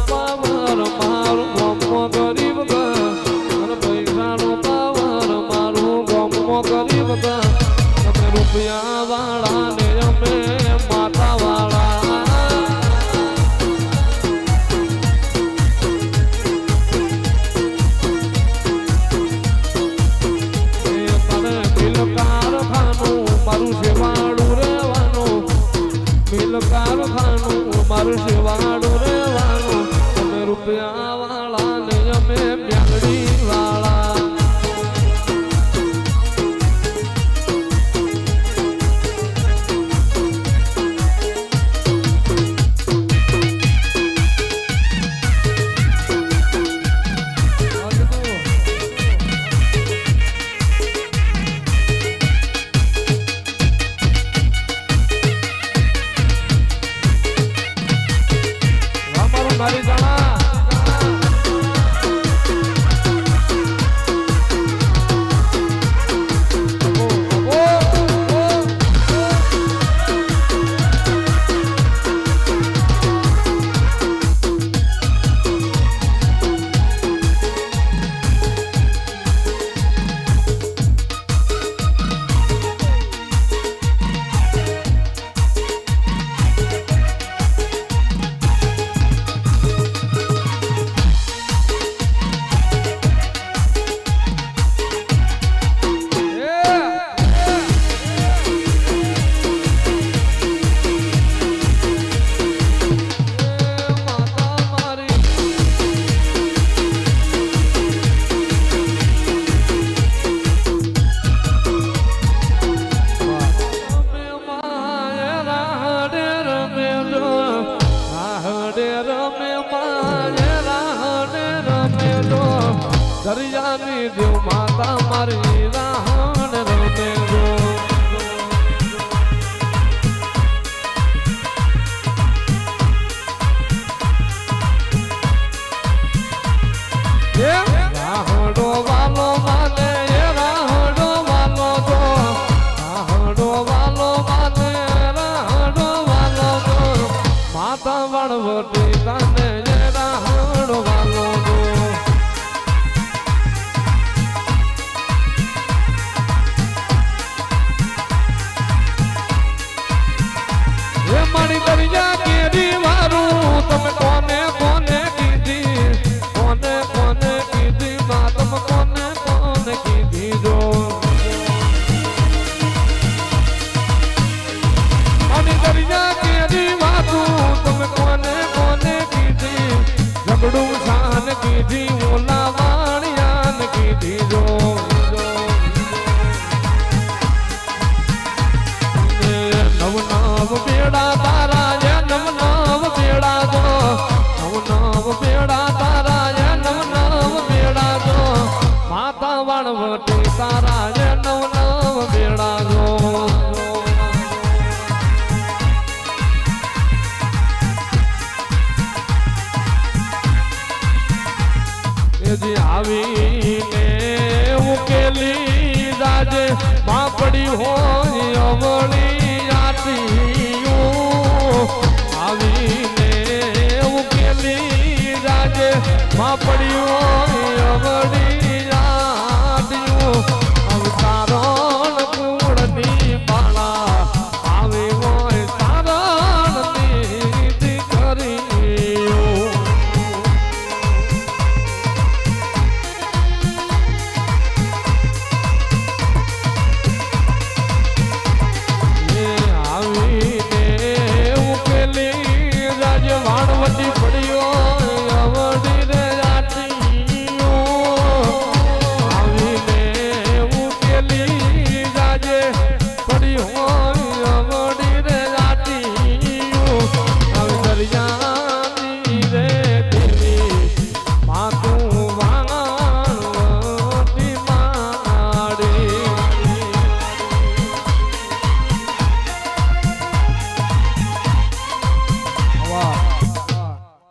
power મારું ગમો ગરીબ અને પૈસાનો પાવર મારું ગમો ગરીબ તમે રૂપિયા વાળા ને અમે માતા વાળા મારું શેવાડું રહેવાનું મિલ કારખાનું મારું શેવાડું રહેવાનું તમે રૂપિયા વાળા ને અમે બ્યાંગડી વાળા મારી જાણા દરિયાની દેવ માતા મારી રાહણ રમે ગો રાહડો વાલો માને રાહડો વાલો તો રાહડો વાલો માને રાહડો વાલો તો માતા વણવટી તાને રાહડો વાલો મારી દરિયા કેરી વારું તમે કોને કોને કીધી કોને કોને કીધી માં તમે કોને કોને કીધી જો મારી દરિયા કેરી વારું તમે કોને કોને કીધી ઝઘડું શાન કીધી ઓલા વાણિયાન કીધી જો નવ બેડા તારા એ નવ નવ બેડા જો નવ નવ બેડા તારા એ નવ નવ બેડા જો માતા વણવટી તારા એ નવ નવ બેડા જો એજી આવીને ઉકેલી જાજે માં પડી હોય અવળી